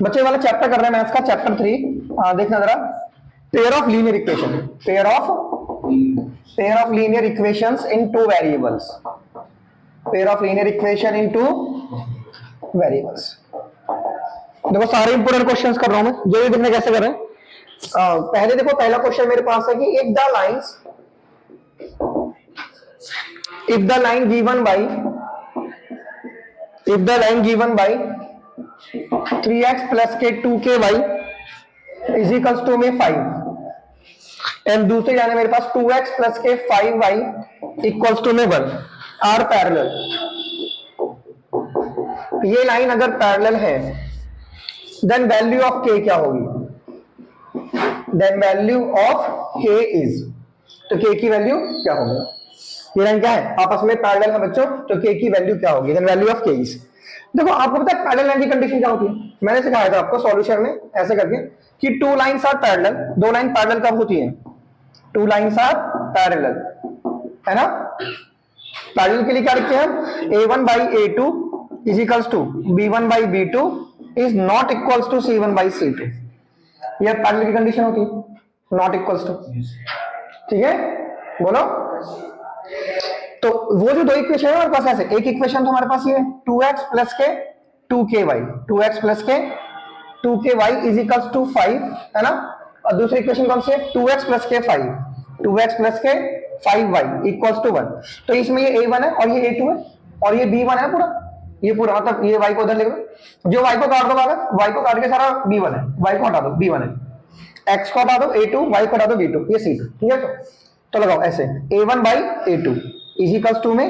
बच्चे वाला चैप्टर कर रहे हैं मैथ्स का, चैप्टर 3। देखना जरा, pair of linear equation, pair of linear equations in two variables, pair of linear equation in two variables. देखो सारे इंपोर्टेंट क्वेश्चंस कर रहा हूं मैं, जो भी देखने कैसे कर रहे हैं। पहले देखो, पहला क्वेश्चन मेरे पास है कि if the line given by 3x plus k 2ky is equals to में 5, एंड दूसरे जाने मेरे पास 2x plus k 5y equals to में 1 आर पैरेलल। ये लाइन अगर पैरेलल है देन वैल्यू ऑफ k क्या होगी? Then value of k is, तो k की वैल्यू क्या होगी? ये लाइन क्या है? आपस में पैरेलल है बच्चों, तो k की वैल्यू क्या होगी? Then value of k is. देखो आपको पता है पैरेलल लाइन की कंडीशन क्या होती है? मैंने सिखाया था आपको सॉल्यूशन में ऐसे करके कि टू लाइंस आर पैरेलल, दो लाइन पैरेलल कब होती है? टू लाइंस आर पैरेलल, है ना? पैरेलल के लिए क्या लिखते हैं हम? a1 by a2 is equals to b1 by b2 is not equals to c1 by c2। यह पैरेलल की कंडीशन होती है, नॉट इक्वल्स टू। ठीक है, बोलो। तो वो जो दो इक्वेशन है हमारे पास, ऐसे एक इक्वेशन तो हमारे पास ये है 2x plus k 2ky, 2x plus k 2ky is equals to 5, है ना? और दूसरी इक्वेशन कौन सी है? 2x plus k 5, 2x plus k 5y equals to 1। तो इसमें ये a1 है और ये a2 है और ये b1 है पूरा, ये पूरा मतलब ये y को उधर लिख दो, जो y को काट दो बाहर, y को काट के सारा b1 है, y को हटा दो b1 है, x को हटा दो a2, y को हटा दो b2, ये c2। ठीक है, तो लगाओ ऐसे a1 by a2 is equals to में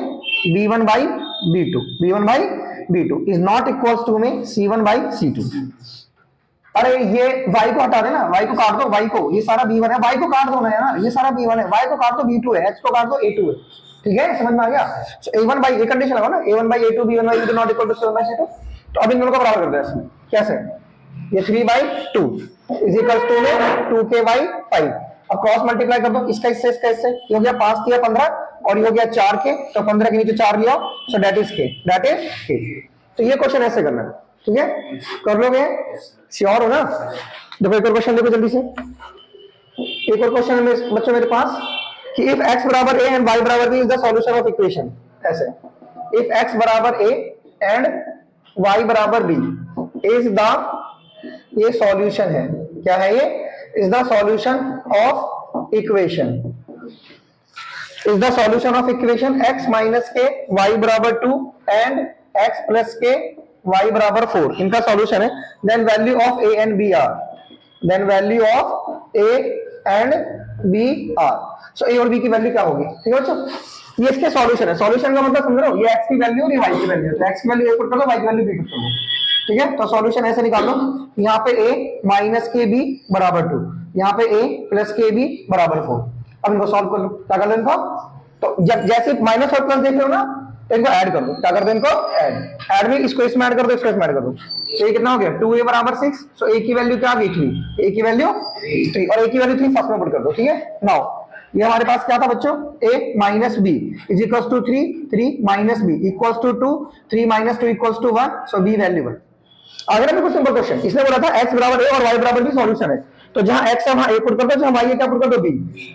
b1 by b2, b1 by b2 is not equals to में c1 by c2। अरे ये y को हटा देना, y को काट दो, y को, ये सारा b1 है, y को काट दो ना यार, ये सारा b1 है, y को काट दो b2 है, x को काट दो a2 है। ठीक है, समझ में आ गया? a1 by, ये कंडीशन लगाओ ना, a1 by a2 b1 by b2 not equal to c1 by c2। तो अब इन दोनों को बराबर कर दो इसमें, कैसे? ये 3 by 2 इज इक्वल्स टू में 2k by 5। अब क्रॉस मल्टीप्लाई कर दो, इसका इससे, ये हो गया 5 3 15 और ये हो गया 4 के, तो 15 के नीचे 4 लिया, सो दैट इज k। तो ये क्वेश्चन ऐसे करना है। ठीक है, कर लोगे? श्योर हो ना? देखो एक और क्वेश्चन देखो जल्दी से। एक और क्वेश्चन है बच्चों मेरे पास कि इफ x बराबर a एंड y बराबर b is the solution of equation. ऐसे इफ x बराबर a एंड y बराबर b इज द, ये सॉल्यूशन है, क्या है ये? Is the solution of equation, is the solution of equation x minus k y बराबर 2 and x plus k y बराबर 4, इनका सॉल्यूशन है। Then value of a and b are, then value of a and b are, so a और b की value क्या होगी? ठीक है बच्चों, ये इसके सॉल्यूशन है। सॉल्यूशन का मतलब समझ रहे हो, ये x की वैल्यू और ये y की वैल्यू है, तो x की वैल्यू a पुट कर दो, y की वैल्यू b पुट कर दो। ठीक है, तो सॉल्यूशन ऐसे निकाल लो, यहाँ पे a माइनस के b बराबर 2, यहाँ पे a प्लस के b बराबर 4। अब इनको सॉल्व कर लो, क्या कर लो इनको? तो जैसे माइनस और प्लस देख रहे हो ना, तो इनको ऐड कर दो, क्या कर दो इनको? ऐड में इसको इसमें ऐड कर दो, इसको इसमें ऐड कर दो। तो ये कितना हो गया? 2a बराबर 6, सो a की वैल्यू क्या आ गई? 3, a की वैल्यू 3 और a की वैल्यू 3 फर्स्ट में पुट कर दो। ठीक है, नाउ ये हमारे पास क्या था बच्चों? a minus b is equals to 3, 3 minus b equals to 2, 3 minus 2 equals to 1, so b value 1। अगर मैं सिंपल क्वेश्चन, इसने बोला था x बराबर a और y बराबर b सॉल्यूशन है, तो जहां x है वहां a पुट कर दो, जहां y है क्या पुट कर दो? b।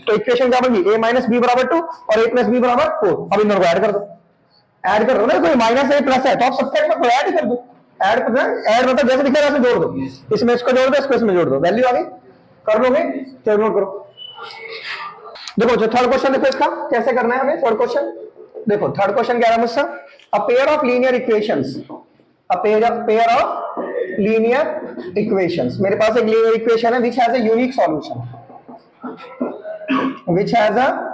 तो इक्वेशन क्या बनेगी? a माइनस b बराबर 2 और a प्लस b बराबर 4। अब इन दोनों को ऐड कर दो, ऐड कर दो ना, कोई माइनस है प्लस है तो आप सब्ट्रैक्ट में ऐड ही कर दो। ऐड करना, ऐड मतलब जैसे लिखा है वैसे जोड़ दो, इसमें इसको जोड़ दो, इसको इसमें जोड़ दो, वैल्यू आ गई। कर लोगे? चलो नोट करो। देखो जो थर्ड क्वेश्चन देखो, इसका कैसे करना है हमें। थर्ड क्वेश्चन देखो, थर्ड क्वेश्चन क्या है मुझसे? अ pair of linear equations, a pair of linear equations. मेरे पास एक लीनियर इक्वेशन है which has a unique solution, which has a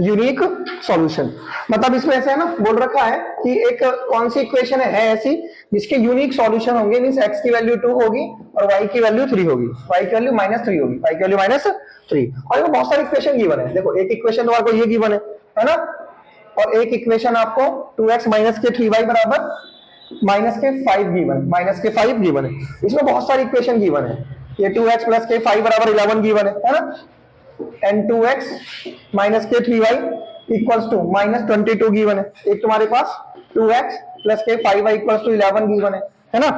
unique solution. मतलब इसमें ऐसा है ना, बोल रखा है कि एक कौन सी इक्वेशन है ऐसी जिसके यूनिक सॉल्यूशन होंगे, मींस x की वैल्यू 2 होगी और y की वैल्यू 3 होगी, y की वैल्यू -3 होगी, y की वैल्यू -3। और ये बहुत सारी इक्वेशन गिवन है। देखो एक इक्वेशन तो आपको ये गिवन है ना, और एक इक्वेशन आपको 2x माइनस के 3y बराबर -5 गिवन है। इसमें बहुत सारी इक्वेशन गिवन है। ये 2x प्लस के 5 बराबर 11 गिवन है ना, एंड 2x माइनस के 3y इक्वल्स टू -22 गिवन है। एक तुम्हारे पास 2x प्लस के 5y इक्वल्स टू 11 गिवन है ना।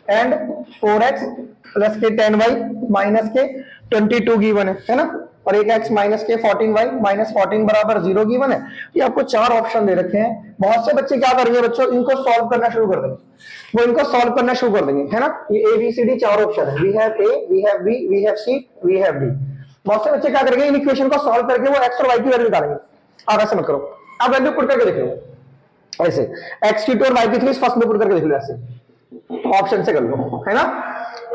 एंड 4x प्लस के 10y माइनस के 22 गिवन है ना, और एक x माइनस के 14y माइनस 14 बराबर 0 गिवन है। ये आपको चार ऑप्शन दे रखे हैं। बहुत से बच्चे क्या करेंगे बच्चों, इनको सॉल्व करना शुरू कर देंगे, वो इनको सॉल्व करना शुरू कर देंगे, है ना। ये ए बी सी डी चार ऑप्शन है, we have A, we have B, we have C, we have D. बहुत से बच्चे क्या करेंगे, इन इक्वेशन को सॉल्व करके वो x और y की वैल्यू निकालेंगे। आप ऐसे मत करो, आप वैल्यू पुट करके देख लो ऐसे, x की 2 और y की 3 फर्स्ट में पुट करके देख लो ऐसे, ऑप्शन से कर लो, है ना।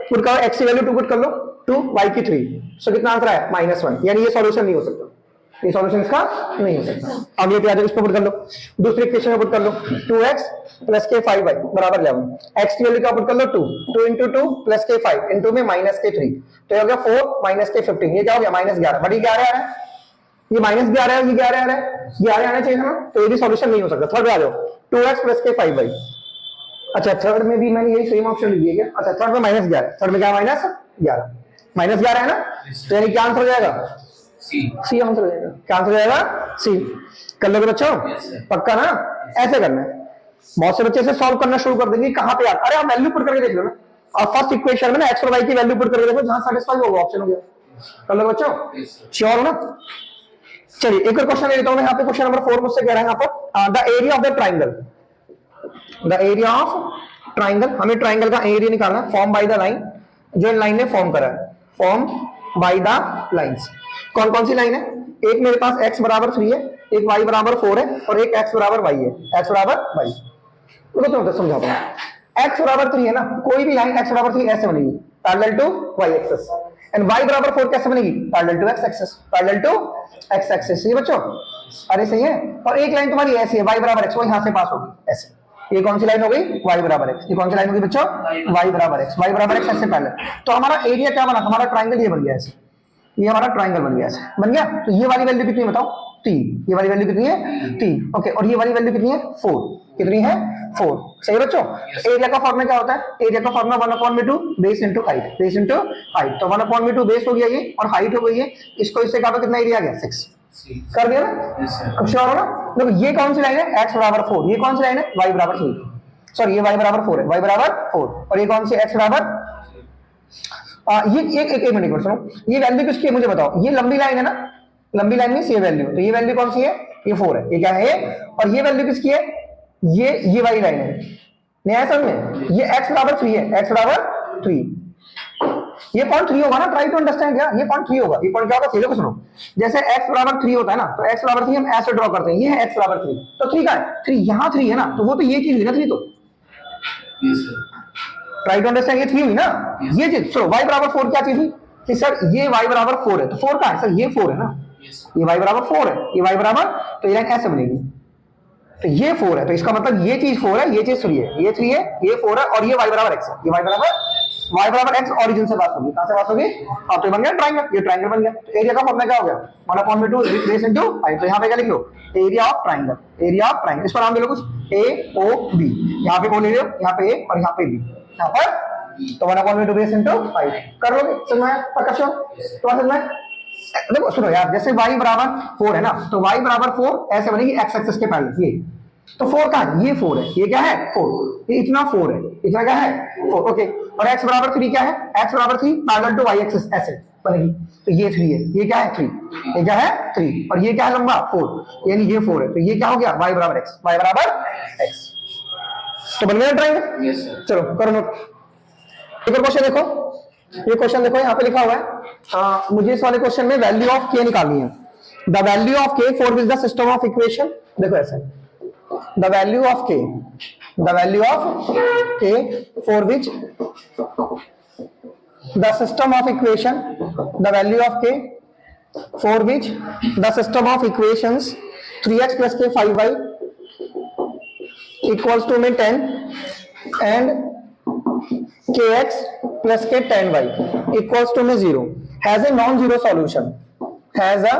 पुट करो, x की वैल्यू 2 पुट कर लो, 2 y की 3, सो कितना आंसर है -1, यानी ये सॉल्यूशन नहीं हो सकता, ये सॉल्यूशन इसका नहीं हो सकता। अगले पे आ जाओ, इस पे पुट कर लो, दूसरी इक्वेशन में पुट कर लो, 2x प्लस के 5y बराबर 11, x की वैल्यू क्या पुट कर लो 2, 2 into 2 प्लस के 5 into में माइनस के 3, तो ये हो गया 4 माइनस के 15, ये क्या हो गया -11, बट ये 11 आ रहा है, ये -11 है, ये 11 आ रहा है, 11 आना चाहिए ना, तो ये भी सॉल्यूशन नहीं हो सकता। थर्ड पे आ जाओ, 2x प्लस के 5y, अच्छा थर्ड में भी मैंने यही सेम ऑप्शन लिया क्या, अच्छा थर्ड में -11, थर्ड में क्या -11 है ना, तो यानी क्या आंसर हो जाएगा, सी आंसर हो जाएगा। क्या आंसर हो जाएगा, सी। कर लोगे बच्चों, पक्का ना, ऐसे करना है। बहुत से बच्चे से सॉल्व करना शुरू कर देंगे, कहां पे यार, अरे आप वैल्यू पुट करके देख लो ना, और फर्स्ट इक्वेशन में ना x और y की वैल्यू पुट करके देखो, जहां सेटिस्फाई होगा ऑप्शन हो गया। कर लोगे बच्चों, श्योर हो ना। चलिए एक और क्वेश्चन ले लेता हूं मैं, यहाँ पे क्वेश्चन नंबर 4 मुझसे कह रहा है यहाँ पर, the area of the triangle, the area of triangle, हमें ट्राइंगल का एरिया निकालना, फॉर्म बाय द लाइन, जो लाइन ने फॉर्म करा है, फॉर्म बाय द लाइंस। कौन कौन सी लाइन है, एक मेरे पास x बराबर 3 है, एक y बराबर 4 है, और एक x बराबर y है, x बराबर y। तो समझाता हूं, x बराबर 3 है ना, कोई भी लाइन x बराबर 3 ऐसे बनेगी, parallel to y axis, and y बराबर 4 कैसे बनेगी, parallel to x axis, parallel to x axis. ये बच्चों, अरे सही है। और एक लाइन तुम्हारी ऐसी है, y बराबर x, वो यहां से पास होगी ऐसे, ये कौन सी लाइन हो गई, y बराबर x, ये कौन सी लाइन होगी बच्चों, y बराबर x, y बराबर x ऐसे पैरेलल। तो हमारा एरिया क्या बना, हमारा ट्राइंगल ये बन गया ऐसे, ये हमारा ट्राइंगल बन गया ऐसे, बन गया। तो ये वाली वैल्यू कितनी है बताओ, 3, ये वाली वैल्यू कितनी है 3, ओके, और ये वाली वैल्यू कितनी है 4, कितनी है 4, सही बच्चों। एरिया का फॉर्मूला क्या होता है, एरिया का formula 1/2 base into height, base into height, तो 1/2 बेस हो गया ये, और हाइट हो गई है, इसको इससे काटो, कितना एरिया आ गया 6, कर दिया ना। अब श्योर हो ना, देखो ये कौन सी लाइन है, x बराबर 4, ये कौन सी लाइन है, y बराबर 3, सॉरी ये y बराबर 4 है, y बराबर 4, और ये कौन सी x बराबर, ये एक मिनट सुनो, ये वैल्यू किसकी है मुझे बताओ, ये लंबी लाइन है ना, लंबी लाइन में ये वैल्यू, तो ये वैल्यू कौन सी है, ये 4 है, ये क्या है, और ये वैल्यू किसकी है, ये वाली लाइन है, नहीं आया समझ में, ये x बराबर 3 है, x बराबर 3, ये पॉइंट 3 होगा ना, ट्राई टू अंडरस्टैंड यार, ये पॉइंट 3 होगा, ये पॉइंट क्या होगा, देखो सुनो, जैसे x बराबर 3 होता है ना, तो x बराबर 3 हम ऐसे ड्रॉ करते हैं, ये है x बराबर 3, तो 3 का है 3, यहां 3 है ना, तो वो तो ये चीज हुई ना 3, तो ट्राई टू अंडरस्टैंड, ये 3 हुई ना, ये चीज। सो y बराबर 4 क्या चीज हुई कि सर ये y बराबर 4 है, तो 4 का है सर, ये 4 है ना, ये y बराबर 4 है, ये y बराबर, तो ये लाइन ऐसे बनेगी, तो ये 4 है, तो इसका मतलब ये चीज 4 है, ये चीज 3 है, ये 3 है, ये 4 है, और ये y बराबर x है, ये y बराबर x ओरिजिन से पास होगी, कहां से पास होगी, अब तो बन गया ट्रायंगल, ये ट्रायंगल बन गया। तो एरिया का फॉर्मूला क्या हो गया, 1/2 बेस इनटू हाइट, तो यहां पे क्या लिख लो, area of triangle, area of triangle, इस पर नाम दे लो कुछ, a o b, यहां पे कौन ले लो, यहां पे a और यहां पे b, यहां पर, तो 1/2 बेस इनटू हाइट, कर लोगे, समझ में आया, पक्का श्योर, तो समझ में। देखो सुनो यार, जैसे y बराबर 4 है ना, तो y बराबर 4 ऐसे बनेगी x एक्सिस के पैरेलल, ये तो 4 का है, ये 4 है, ये क्या है 4, ये इतना 4 है, इतना क्या है 4, ओके, और x बराबर 3 क्या है, x बराबर 3 पैरेलल टू y एक्सिस ऐसे बनेगी, तो ये 3 है, ये क्या है 3, ये क्या है 3, और ये क्या है लंबा 4, यानी ये 4 है, तो ये क्या हो गया y बराबर x, y बराबर x, तो बन गया ट्रायंगल। चलो करो नोट। एक और क्वेश्चन देखो, ये क्वेश्चन देखो यहाँ पे लिखा हुआ है, मुझे इस वाले क्वेश्चन में वैल्यू ऑफ k निकालनी है, the value of k for which the system of equation, देखो ऐसे, the value of k for which the system of equation, the value of k for which the system of equations 3x plus k 5y equals to में 10 and kx plus k 10y equals to में 0 has a non-zero solution, has a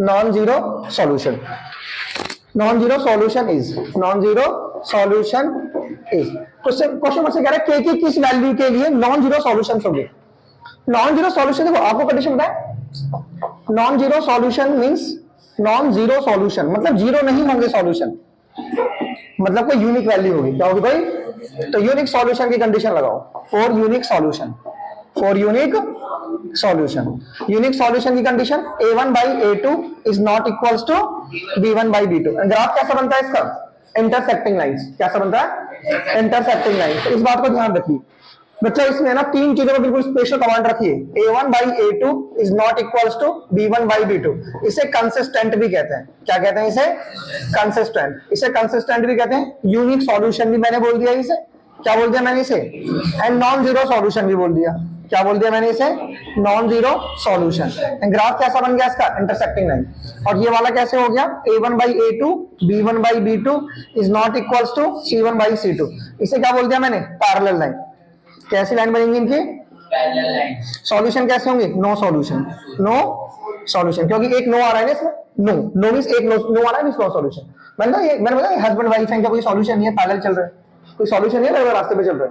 non-zero solution, non-zero solution is, non-zero solution is, question मुझसे कह रहा है k की किस value के लिए नॉन जीरो सॉल्यूशंस होंगे। नॉन जीरो सॉल्यूशन देखो आपको कंडीशन बताए, non zero solution means non zero solution मतलब जीरो नहीं होंगे सॉल्यूशन, मतलब कोई यूनिक वैल्यू होगी, क्या होगी भाई? तो यूनिक सॉल्यूशन की कंडीशन लगाओ, for unique solution, for unique solution, unique solution की condition a1 by a2 is not equals to b1 by b2। Graph कैसा बनता है इसका? Intersecting lines. कैसा बनता है? Intersecting lines. इस बात को ध्यान रखिए बच्चों, इसमें ना तीन चीजों में बिल्कुल स्पेशल कमांड रखिए। a1 by a2 is not equals to b1 by b2। इसे कंसिस्टेंट भी कहते हैं। क्या कहते हैं इसे? कंसिस्टेंट। इसे कंसिस्टेंट भी कहते हैं। यूनिक सॉल्यूशन भी मैंने बोल दिया इसे। क्या बोल दिया मैंने इसे? एंड नॉन जीरो सॉल्यूशन भी बोल दिया। क्या बोल दिया मैंने इसे? Non zero solution. ग्राफ कैसा बन गया इसका? Intersecting line. और ये वाला कैसे हो गया? a1 by a2 b1 by b2 is not equals to c1 by c2। इसे क्या बोल दिया मैंने? Parallel line. कैसी लाइन बनेंगी इनकी? Parallel line. सॉल्यूशन कैसे होंगे? नो सॉल्यूशन, नो सॉल्यूशन, क्योंकि एक नो आ रहा है ना इसमें। नो नो मींस एक नो आ रहा है, मींस नो सॉल्यूशन। मैंने बोला हस्बैंड वाइफ है, कोई सॉल्यूशन नहीं है, पैरेलल चल रहा है, कोई सॉल्यूशन नहीं है, रास्ते पे चल रहा है।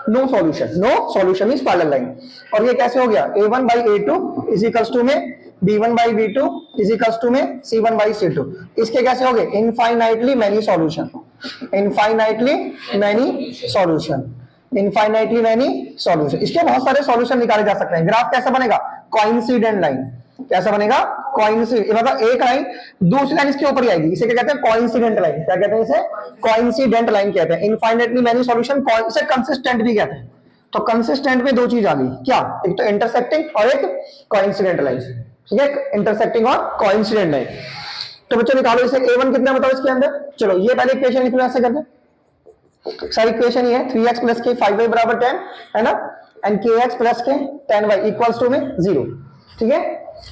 No solution, no solution means parallel line. और ये कैसे हो गया? a1 by a2 is equals to में b1 by b2 is equals to में c1 by c2। इसके कैसे हो गए? Infinitely many solution, infinitely many solution, infinitely many solution. इसके बहुत सारे सॉल्यूशन निकाले जा सकते हैं। ग्राफ कैसा बनेगा? Coincident line. कैसा बनेगा? कोइंसिडेंट, मतलब एक लाइन दूसरी लाइन इसके ऊपर ही आएगी। इसे क्या कहते हैं? Coincident line. क्या कहते हैं इसे? कोइंसिडेंट लाइन कहते हैं। इनफाइनाइटली मैनी सॉल्यूशन, इसे कंसिस्टेंट भी कहते हैं। तो कंसिस्टेंट में दो चीज आ गई, क्या? एक तो इंटरसेक्टिंग और एक कोइंसिडेंट लाइन। ठीक है, इंटरसेक्टिंग और कोइंसिडेंट लाइन। तो बच्चों निकालो इसे। a1 कितना बताओ इसके अंदर? चलो ये पहले इक्वेशन लिख लो, ऐसे करके। सारी इक्वेशन ये है 3x प्लस के 5y बराबर 10 है ना, एंड kx प्लस के 10y इक्वल्स टू में 0। ठीक है,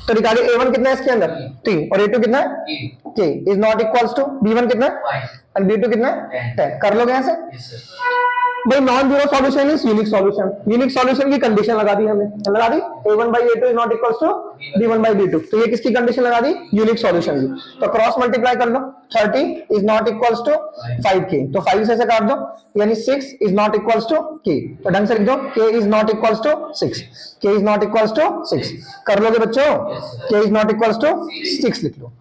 तो निकालिए a1 कितना है इसके अंदर? 3, और a2 कितना है? k is not equals to b1 कितना है? एंड b2 कितना है? 10। कर लोगे ऐसे? भाई non zero solution is unique solution. Unique solution की कंडीशन लगा दी हमने, लगा दी a1 by a2 is not equals to b1 by b2। तो ये किसकी कंडीशन लगा दी? यूनिक सॉल्यूशन की। तो क्रॉस मल्टीप्लाई कर लो, 30 is not equals to 5k, तो 5 से काट दो, यानी 6 is not equals to k। तो ढंग से लिख दो, k is not equals to 6, k is not equals to 6। कर लोगे बच्चों? k is not equals to 6 लिख लो।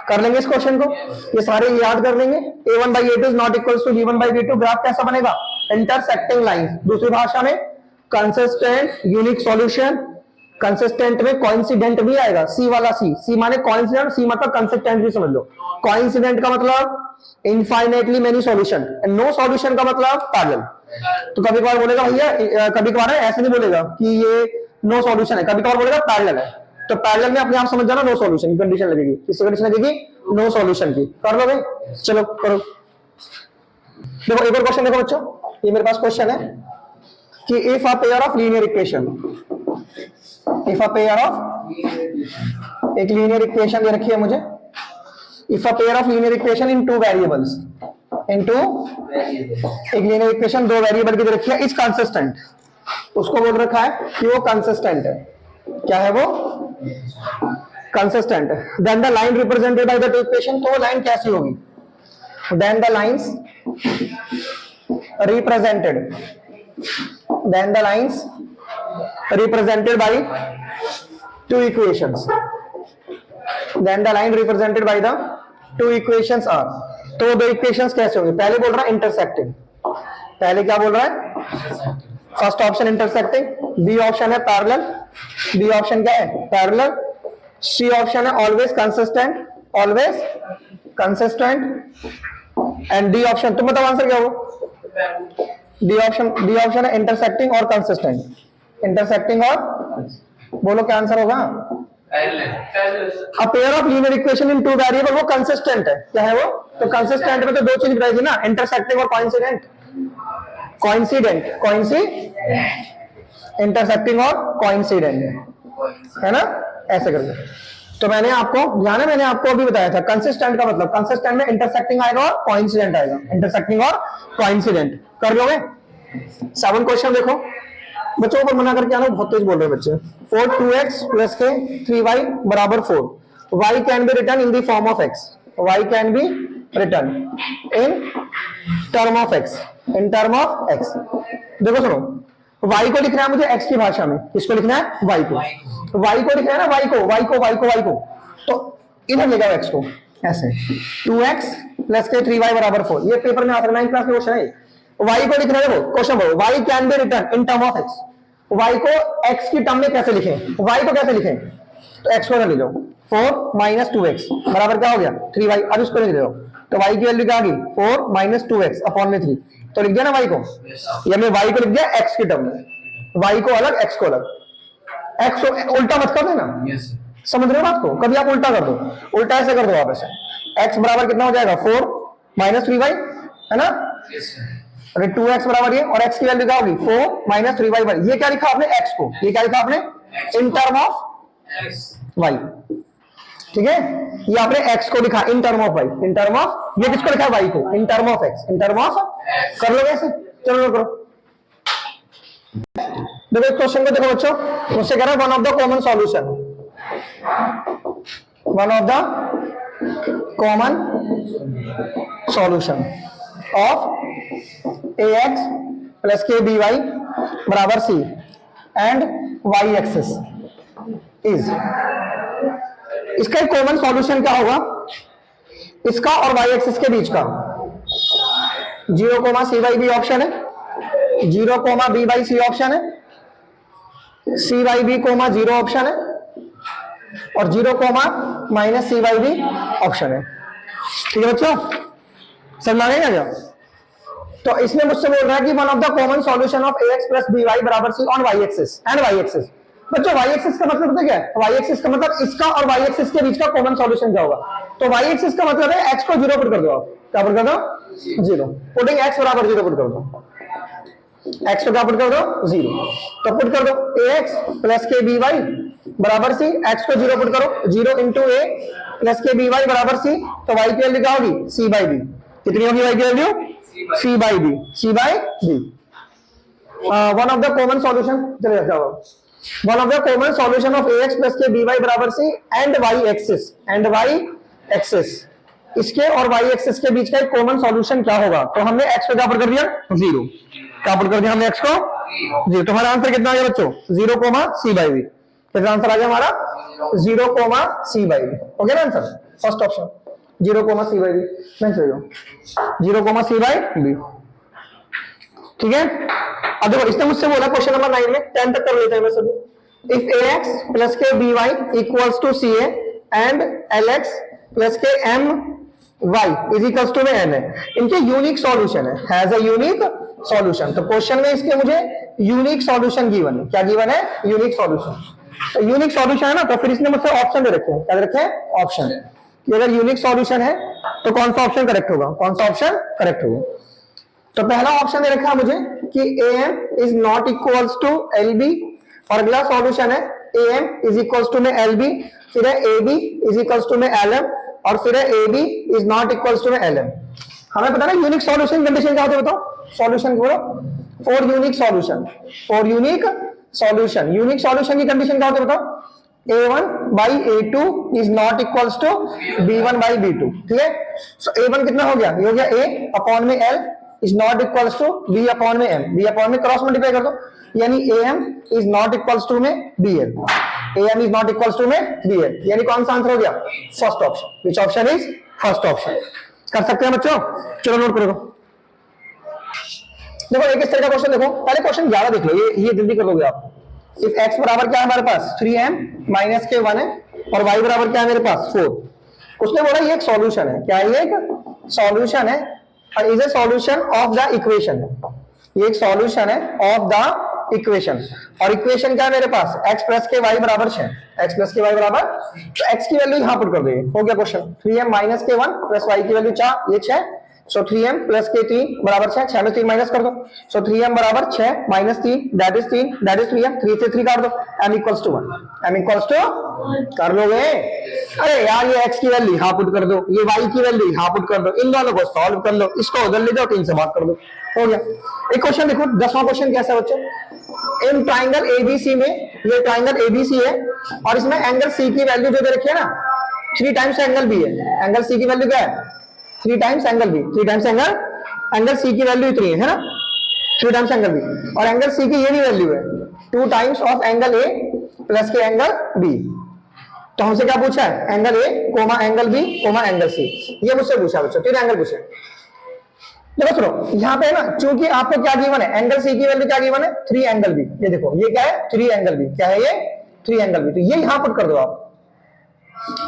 कर लेंगे इस क्वेश्चन को, ये सारे याद कर लेंगे। a1 by a2 is not equals to b1 by b2। Graph कैसा बनेगा? Intersecting line. दूसरी भाषा में कंसिस्टेंट यूनिक सॉल्यूशन। कंसिस्टेंट में कोइंसिडेंट भी आएगा, सी वाला सी। सी माने कोइंसिडेंट, सी मतलब कंसिस्टेंट भी समझ लो। कोइंसिडेंट का मतलब infinitely many solution, and no solution का मतलब पैरेलल। तो कभी कभार बोलेगा भैया, कभी कभार ऐसे नहीं बोलेगा कि ये नो सॉल्यूशन है, कभी कभार बोलेगा पैरेलल है। तो पैरेलल में अपने आप समझ जाना नो सॉल्यूशन की कंडीशन लगेगी। किसकी कंडीशन लगेगी? नो सॉल्यूशन की। कर लो भाई, चलो करो। देखो एक और क्वेश्चन देखो बच्चों, ये मेरे पास क्वेश्चन है कि if a pair of linear equation, if a pair of, एक लीनियर इक्वेशन दे रखी है मुझे। If a pair of linear equation in two variables, into एक लीनियर इक्वेशन दो वेरिएबल की दे रखी है, इज कंसिस्टेंट। उसको बोल रखा है कि वो कंसिस्टेंट है। क्या है वो? Consistent. Then the line represented by the two equation, तो वो लाइन कैसी होगी? Then the lines represented, then the lines represented by two equations, then the line represented by the two equations are, तो दो इक्वेशंस कैसे होंगे? पहले बोल रहा है इंटरसेक्टिंग। पहले क्या बोल रहा है? First option intersecting, B option है पैरेलल, बी ऑप्शन क्या है? पैरेलल। सी ऑप्शन है always consistent, always consistent, and D option, तुम बताओ आंसर क्या हो? डी ऑप्शन है इंटरसेक्टिंग और कंसिस्टेंट। इंटरसेक्टिंग और, बोलो क्या आंसर होगा? A pair of linear equation in two variable, वो कंसिस्टेंट है। क्या है वो? तो कंसिस्टेंट में तो दो चीज बताई थी ना, इंटरसेक्टिंग और कोइंसिडेंट। इंटरसेक्टिंग और कोइंसिडेंट है ना, ऐसे करके। तो मैंने आपको ध्यान है, मैंने आपको अभी बताया था कंसिस्टेंट का मतलब, कंसिस्टेंट में इंटरसेक्टिंग आएगा और कोइंसिडेंट आएगा। इंटरसेक्टिंग और कोइंसिडेंट कर लोगे। 7 क्वेश्चन देखो बच्चों, ऊपर मना करके आना, बहुत तेज बोल रहे हैं बच्चे। 4 2x प्लस के 3y बराबर 4, y can be return in the form of x, y can be return in term of x, in term of x। देखो सुनो, y को लिखना है मुझे x की भाषा में, किसको लिखना है? y को। y को लिखना है ना, y को, तो इधर ले जाओ x को, ऐसे 2x प्लस के 3y बराबर 4, ये पेपर में आता है 9th क्लास में क्वेश्चन है। y को लिखना है, वो क्वेश्चन बोलो y can be return in term of x, y को x की टर्म में कैसे लिखें, y को कैसे लिखें, तो x को ले लो 4 माइनस 2x बराबर क्या हो गया 3y। अब इसको लिख दो तो y की वैल्यू क्या आ गई 4 माइनस 2x अपॉन में 3, तो लिख दिया ना y को, या मैं y को लिख दिया x की टर्म में, y को अलग x को अलग, x को उल्टा मत कर देना, समझ रहे हो बात को, कभी आप उल्टा कर दो, उल्टा ऐसे कर दो आप ऐसे, x बराबर कितना हो जाएगा 4 माइनस 3y है ना, अरे 2x बराबर ये, और x की वैल्यू क्या होगी 4 माइनस 3y, ये क्या लिखा आपने x को, ये क्या लिखा आपने इन टर्म ऑफ y, ठीक है, ये आपने x को लिखा in term of y, in term of, ये किसको लिखा है y को in term of x, in term of, कर लो ऐसे, चलो करो। देखो इस क्वेश्चन को देखो बच्चों, मुझसे कह रहा है one of the common solution, one of the common solution of ax plus के बी वाई बराबर c and y axis is, इसका एक कॉमन सॉल्यूशन क्या होगा, इसका और y एक्सिस के बीच का 0, सी बाई बी ऑप्शन है, 0, बी बाई सी ऑप्शन है, सी बाई बी, 0 ऑप्शन है, और 0, minus C by B option है। ठीक है बच्चों, समझ में आ गया? तो इसने मुझसे बोल रहा है कि one of the common solution of ax plus b y बराबर c on y axis and y axis. बच्चों y एक्सिस का मतलब पता क्या है, y एक्सिस का मतलब इसका और y एक्सिस के बीच का कॉमन सॉल्यूशन क्या होगा, तो y एक्सिस का मतलब है x को 0 पुट कर दो, आप क्या पुट कर दो 0, पुटिंग x बराबर 0 पुट कर दो, x को क्या पुट कर दो 0, तो पुट कर दो ax प्लस के बी वाई बराबर सी, x को 0 पुट करो 0 इंटू a प्लस के बी वाई बराबर सी, तो y की वैल्यू क्या होगी c बाई बी, कितनी होगी y की value c by b, c by b. One of the common solution, चलिए जाओ, one of the common solution of ax plus के बी वाई बराबर c and y axis, and y axis, इसके और y axis के बीच का एक common solution क्या होगा, तो हमने x को क्या पुट कर दिया 0, क्या पुट कर दिया हमने x को 0, तो हमारा आंसर कितना आ गया बच्चों 0, c बाई बी, कितना आंसर आ गया हमारा 0, c बाई बी, हो गया ना answer, first option 0, c by B, next ले लो 0, c बाई बी। ठीक है, अब देखो इसने मुझसे बोला क्वेश्चन नंबर 9 में, 10 तक कर लेते हैं बस अभी, इफ ax प्लस के b y equals to c a and lx plus k m y is equals to में n है, इनके यूनिक सॉल्यूशन है, हैज अ यूनिक सॉल्यूशन, तो क्वेश्चन में इसके मुझे यूनिक सॉल्यूशन गिवन है, क्या गिवन है यूनिक सॉल्यूशन, तो यूनिक सॉल्यूशन है ना, तो फिर इसने मुझसे ऑप्शन दे रखे हैं, क्या दे रखे हैं ऑप्शन, कि अगर यूनिक सॉल्यूशन है तो कौन सा ऑप्शन करेक्ट होगा, कौन सा ऑप्शन करेक्ट होगा, तो पहला ऑप्शन दे रखा है मुझे कि am is not equals to lb, और अगला सॉल्यूशन है am इज इक्वल्स टू में lb, फिर है ab इज इक्वल्स टू में lm, और फिर है ab is not equals to में lm। हमें पता ना यूनिक सॉल्यूशन कंडीशन क्या होती है, बताओ सॉल्यूशन बोलो, for unique solution, for unique solution, unique solution की कंडीशन क्या होती है बताओ, a1 by a2 is not equals to b1 by b2, ठीक है, सो a1 कितना हो गया, ये हो गया a अपॉन में l is not equals to b upon में m, b अपॉन में क्रॉस मल्टीप्लाई कर दो, यानी am is not equals to में bl, am is not equals to में bl, यानी कौन सा आंसर हो गया first option, which option is first option, कर सकते हैं बच्चों, चलो नोट करो। देखो एक इस तरह का क्वेश्चन देखो, पहले क्वेश्चन 11 देख लो, ये जल्दी कर लोगे आप। इफ x बराबर क्या है हमारे पास 3m माइनस के 1 है, और y बराबर क्या है मेरे पास 4, उसने बोला ये एक सॉल्यूशन है, क्या ये एक सॉल्यूशन है, और is a solution of the equation, ये एक सॉल्यूशन है ऑफ द इक्वेशन, और इक्वेशन क्या है मेरे पास x प्लस के y बराबर 6, x प्लस के y बराबर, तो x की वैल्यू यहां पुट कर दो, हो गया क्वेश्चन, 3m माइनस के 1 प्लस y की वैल्यू 4, ये 6, सो 3m प्लस के 3 बराबर 6, 6 में 3 माइनस कर दो, सो 3m बराबर 6 minus 3 that is 3, that is 3m, 3 से 3 काट दो, m equals to 1, m equals to कर लोगे, अरे यार ये x की वैल्यू यहां पुट कर दो, ये y की वैल्यू यहां पुट कर दो, इन दोनों को सॉल्व कर लो, इसको उधर ले जाओ 3 से भाग कर दो, हो गया। एक क्वेश्चन देखो 10वां क्वेश्चन कैसा है बच्चों, इन ट्राइंगल एबीसी में, ये ट्राइंगल एबीसी है, और इसमें एंगल सी की वैल्यू जो दे रखी है ना 3 टाइम्स एंगल बी है, एंगल सी की वैल्यू क्या है 3 times angle B, 3 times angle C की वैल्यू इतनी है ना, 3 टाइम्स एंगल बी, और एंगल सी की ये भी वैल्यू है 2 times of angle A plus के एंगल बी, तो हमसे क्या पूछा है, angle A comma angle B comma angle C, ये मुझसे पूछा बच्चों, 3 एंगल पूछे। देखो सुनो यहाँ पे है ना, चूंकि आपको क्या गिवन है, एंगल सी की वैल्यू क्या गिवन है, 3 एंगल बी। ये देखो ये क्या है, 3 एंगल बी, क्या है ये 3 एंगल बी, तो ये यहां पुट कर दो आप।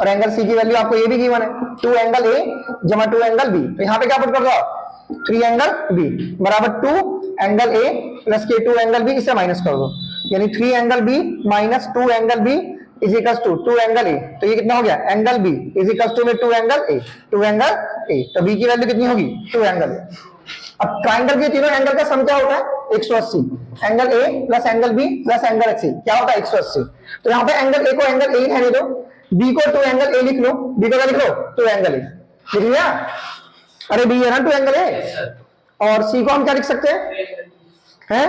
और एंगल सी की वैल्यू आपको ये भी गिवन है, 2 एंगल ए जमा 2 एंगल बी, तो यहाँ पे क्या पुट कर दो आप, 3 एंगल बी बराबर 2 एंगल ए प्लस के 2 एंगल बी, इसे माइनस कर दो, यानी 3 angle B minus 2 angle B is equal to 2 angle A, तो ये कितना हो गया, angle B is equal to में 2 एंगल ए, 2 एंगल ए, तो बी की वैल्यू कितनी होगी, 2 एंगल ए। अब ट्राइंगल के तीनों एंगल का सम क्या होता है, 180, angle A plus angle B plus angle C क्या होता है 180। तो यहाँ पे एंगल ए को एंगल ए रहने दो, बी को 2 एंगल ए लिख लो, बी को क्या लिख लो, 2 एंगल ए लिख लिया। अरे बी है ना 2 एंगल ए, और सी को हम क्या लिख सकते हैं,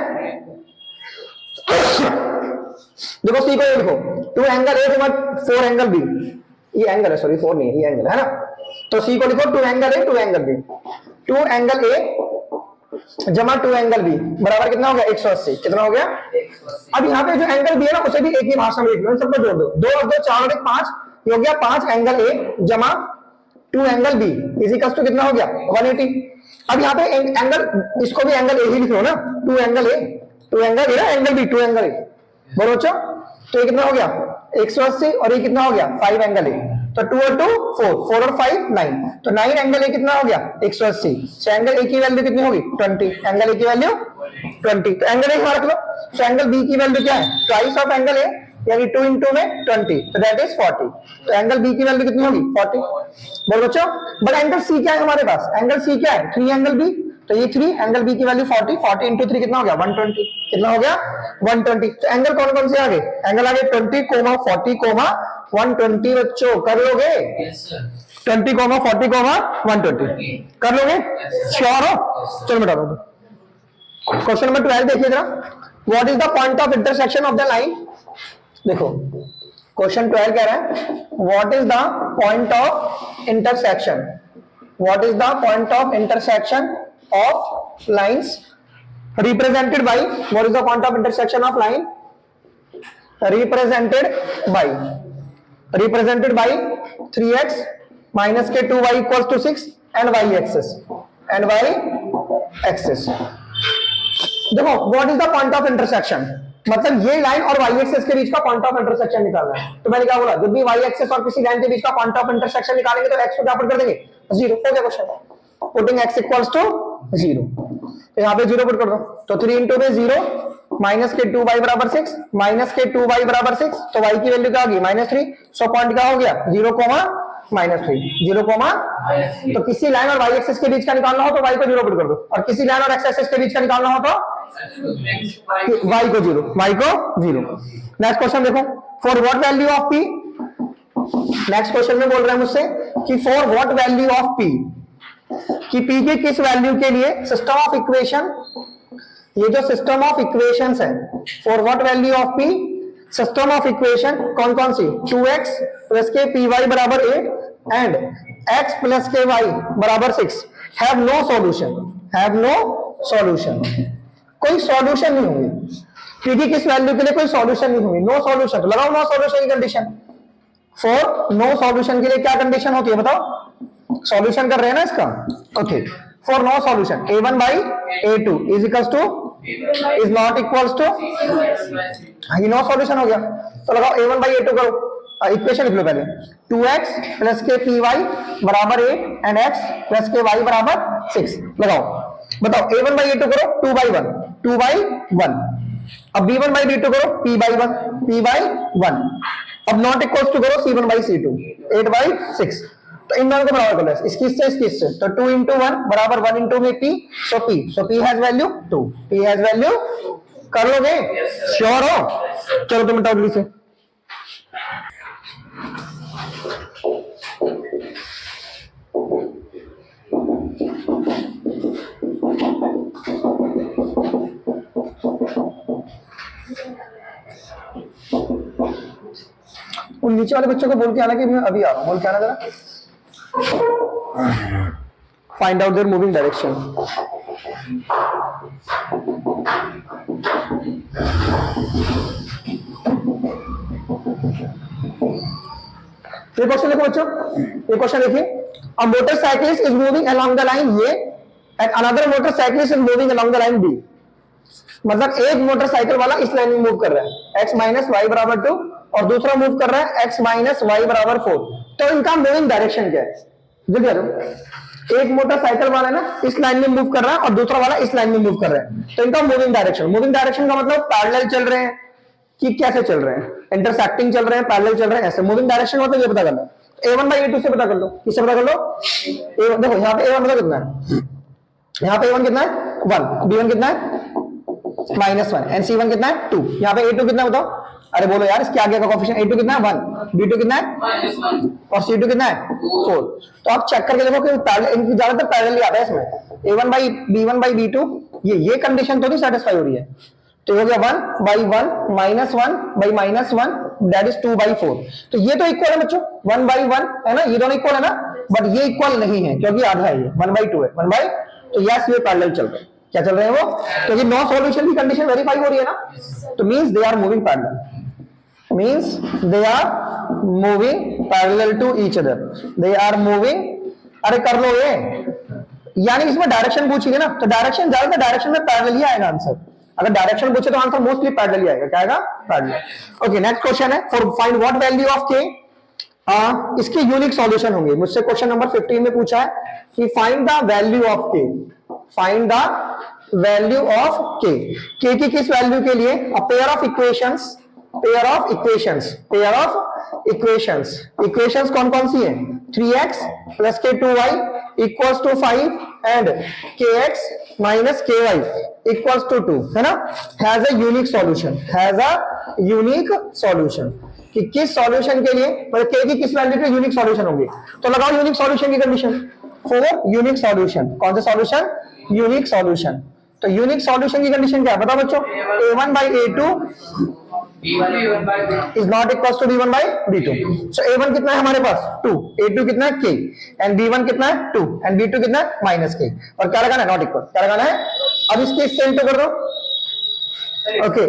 देखो सी को ये लिखो 2 एंगल ए जमा 4 एंगल बी, ये एंगल है, सॉरी 4 नहीं है, ये एंगल है ना, तो सी को लिखो 2 angle A 2 angle B, 2 angle A जमा 2 एंगल बी बराबर कितना हो गया 180, कितना हो गया 180। अब यहाँ पे जो एंगल बी है ना उसे भी एक ही भाषा में लिख लो, सबको जोड़ दो, 2 और 2 4 और 1 5, ये हो गया 5 एंगल ए जमा 2 angle B is equal to कितना हो गया 180। अब यहाँ पे एंगल, इसको भी एंगल ए ही लिख लो ना, 2 angle A 2 angle A angle B 2 angle A, बोलो बच्चों, तो ये कितना हो गया 180 और ये कितना हो गया 5 एंगल ए, तो 2 और 2 4, 4 और 5 9, तो 9 एंगल ए कितना हो गया 180, तो एंगल ए की वैल्यू कितनी होगी 20, एंगल ए की वैल्यू 20, तो एंगल ए यहां रख लो, तो एंगल बी की वैल्यू क्या है, ट्वाइस ऑफ एंगल ए, यानी 2 इंटू में 20, तो दैट इज 40, तो एंगल बी की वैल्यू कितनी होगी 40। बोलो बच्चों, बट एंगल सी क्या है हमारे पास, एंगल सी क्या है 3 एंगल बी, तो ये 3 एंगल बी की वैल्यू 40, 40 इंटू 3 कितना हो गया 120, कितना हो गया 120। तो एंगल कौन कौन से आ गए, एंगल आ गए 20, 40, 120, बच्चों कर लोगे, 20, 40, 120 कर लोगे, श्योर हो, चलो बेटा दो। क्वेश्चन नंबर 12 देखिए जरा, what is the point of intersection of the line. देखो क्वेश्चन 12 कह रहा है what is the point of intersection, what is the point of intersection of lines represented by, what is the point of intersection of line, represented by 3x minus k 2y equals to 6 and y axis देखो what is the point of intersection, मतलब ये line और y axis के बीच का point of intersection निकालना है। तो मैंने क्या बोला, जब भी y एक्सिस और किसी लाइन के बीच का पॉइंट ऑफ इंटरसेक्शन निकालेंगे तो x को क्या पुट कर देंगे 0, हो गया question, putting x equals to 0, तो यहाँ पे 0 पुट कर दो, तो 3 इंटू में 0 माइनस के 2y बराबर 6, माइनस के 2y बराबर 6, तो y की वैल्यू क्या होगी -3, सो पॉइंट क्या हो गया 0, -3, 0, तो किसी लाइन और y एक्सिस के बीच का निकालना हो तो y को 0 पुट कर दो, और किसी लाइन और x एक्सिस के बीच का निकालना हो तो y को 0। नेक्स्ट क्वेश्चन देखो, for what value of p, next question में बोल रहे हैं मुझसे कि for what value of p, कि p के किस वैल्यू के लिए सिस्टम ऑफ इक्वेशन, ये जो सिस्टम ऑफ इक्वेशंस है, for what value of p system of equation कौन कौन सी, 2x प्लस के पी वाई बराबर 8 एंड x प्लस के वाई बराबर 6 हैव नो सॉल्यूशन, कोई सॉल्यूशन नहीं होंगे, क्योंकि किस वैल्यू के लिए कोई सॉल्यूशन नहीं होंगी, नो सॉल्यूशन, तो लगाओ नो सॉल्यूशन की कंडीशन। फॉर नो सॉल्यूशन के लिए क्या कंडीशन होती है बताओ, सॉल्यूशन कर रहे हैं ना इसका, okay, for no solution a1 by a2 is equals to is not equals to, ये नो सॉल्यूशन हो गया, तो लगाओ a1 by a2 करो, इक्वेशन लिख लो पहले, 2x प्लस के पी वाई बराबर 8 एंड x प्लस के वाई बराबर 6 लगाओ, बताओ a1 by a2 करो 2 by 1, अब b1 by b2 करो p by 1, अब नॉट इक्वल्स टू करो c1 by c2 8 by 6, तो इन दोनों को बराबर कर लो, इसकी से, तो 2 into 1 बराबर 1 into में p, so p has value 2, p has value, कर लोगे, श्योर हो, चलो तुम बताओ जल्दी से। उन नीचे वाले बच्चों को बोल के आना कि मैं अभी आ रहा हूं, बोल के आना जरा, find out their moving direction. ये क्वेश्चन देखो बच्चों, ये क्वेश्चन देखिए, a motorcyclist is moving along the line A and another motorcyclist is moving along the line B. मतलब एक मोटरसाइकिल वाला इस लाइन में मूव कर रहा है x माइनस वाई बराबर 2 और दूसरा मूव कर रहा है x माइनस वाई बराबर 4। तो इनका मूविंग डायरेक्शन क्या है? जल्दी आ जाओ। एक मोटरसाइकिल वाला ना इस लाइन में मूव कर रहा है और दूसरा वाला इस लाइन में मूव कर रहा है, तो इनका मूविंग डायरेक्शन का मतलब पैरेलल चल रहे हैं कि कैसे चल रहे हैं, इंटरसेक्टिंग चल रहे हैं, पैरेलल चल रहे हैं, ऐसे। मूविंग डायरेक्शन मतलब ये पता करना, a1 बाई a2 से पता कर लो। किससे पता कर लो? देखो यहाँ पे a1 मतलब कितना है, यहाँ पे a1 कितना है 1, b1 कितना है -1 एंड c1 कितना है 2। यहाँ पे a2 कितना बताओ? अरे बोलो यार, इसके आगे का कोएफिशिएंट a2 कितना है 1, b2 कितना है -1 और c2 कितना है 4। तो आप चेक करके देखो कि पैरेलल, इनकी ज्यादातर पैरेलल आता है इसमें। a1 by b1 by b2 ये कंडीशन तो नहीं सेटिस्फाई हो रही है, तो हो गया 1 by 1 -1 by -1 that is 2 by 4। तो ये तो इक्वल है बच्चों, 1 बाई 1 है ना, ये दोनों इक्वल है ना, बट ये इक्वल नहीं है क्योंकि आधा है, ये 1 बाई 2 है, 1 बाई। तो यस ये पैरेलल चल रहे हैं। क्या चल रहे हैं वो? क्योंकि नो सॉल्यूशन की कंडीशन वेरीफाई हो रही है ना, तो means they are moving parallel, means they are moving parallel to each other, they are moving. अरे कर लो ये, यानी इसमें डायरेक्शन पूछिए ना, तो डायरेक्शन ज्यादातर डायरेक्शन में पैरेलल ही आएगा आंसर। अगर डायरेक्शन पूछे तो आंसर मोस्टली पैरेलल ही आएगा। क्या आएगा? पैरेलल। ओके, नेक्स्ट क्वेश्चन है, for find what value of के। इसके यूनिक सॉल्यूशन होंगे। मुझसे क्वेश्चन नंबर 15 में पूछा है कि find the value of k, find the value of k. K की किस वैल्यू के लिए? A pair of equations, pair of equations, pair of equations. Equations कौन कौन सी है? 3x plus k2y equals to 5 and kx minus ky equals to 2, है ना। Has a unique solution, has a unique solution. कि किस सॉल्यूशन के लिए, मतलब के की किस वैल्यू के यूनिक सॉल्यूशन होंगे। तो लगाओ यूनिक सॉल्यूशन की कंडीशन फॉर यूनिक सॉल्यूशन। कौन सा सॉल्यूशन? Unique solution. तो यूनिक सॉल्यूशन की कंडीशन क्या है बताओ बच्चों? a1 by a2 is not equals to b1 by b2. So a1 कितना है हमारे पास 2, a2 कितना है k and b1 कितना है 2 and b2 कितना है -k। और क्या लगाना है? Not equal. क्या लगाना है? अब इसके इससे इंटू कर दो। ओके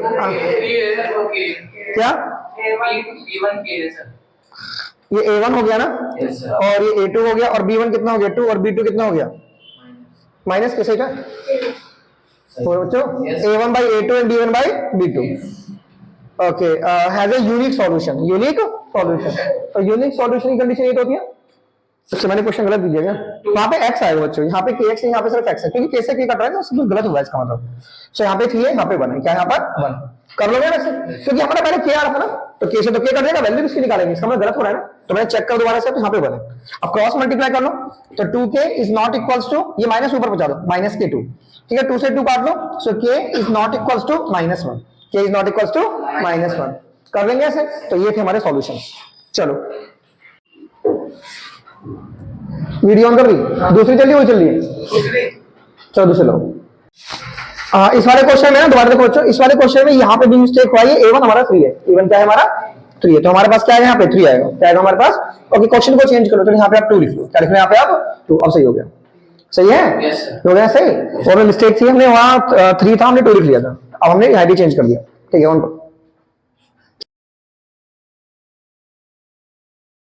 क्या ये a1 हो गया ना, और ये a2 हो गया, और b1 कितना हो गया 2 और b2 कितना हो गया -k। सही था बच्चों? a1 by a2 and b1 by b2। Okay, has a unique solution, unique solution. तो यूनिक सॉल्यूशन की कंडीशन ये तो होती है। अच्छा मैंने क्वेश्चन गलत दिया क्या? वहां पे x आएगा बच्चों, यहाँ पे kx है, यहाँ पे सिर्फ x है, क्योंकि k से k कट रहा है तो सब कुछ गलत होगा इसका मतलब। सो यहाँ पे 3 है, यहाँ पे 1 है। क्या यहाँ पर 1 कर लोगे वैसे, क्योंकि हमारा पहले k आ रहा था ना, तो k से तो k कट जाएगा, वैल्यू किसकी निकालेंगे, इसका मतलब गलत हो रहा है ना। तो मैंने चेक कर दोबारा से, तो यहाँ पे 1 है। अब क्रॉस मल्टीप्लाई कर लो, तो 2k is not equals to, ये माइनस ऊपर पहुंचा दो, -k2। ठीक है, 2 से 2 काट लो, so k is not equals to -1, k is not equals to -1 कर लेंगे ऐसे। तो ये थे हमारे सॉल्यूशन। चलो वीडियो ऑन कर रही, दूसरी चल रही, वो चल रही है, चलो दूसरे लो। इस वाले क्वेश्चन में ना दोबारा देखो बच्चों, इस वाले क्वेश्चन में यहाँ पे भी मिस्टेक हुआ है। a1 हमारा 3 है, a1 क्या है हमारा 3 है, तो हमारे पास क्या है यहाँ पे 3 आएगा। क्या आएगा हमारे पास? ओके, क्वेश्चन को चेंज करो, तो यहाँ पे आप 2 लिख लो। क्या लिख रहे हैं यहाँ पे आप? 2। अब सही हो गया, सही है, हो गया सही। और मिस्टेक थी, हमने वहाँ 3 था, हमने 2 लिख लिया था, अब हमने यहाँ भी चेंज कर दिया। ठीक है,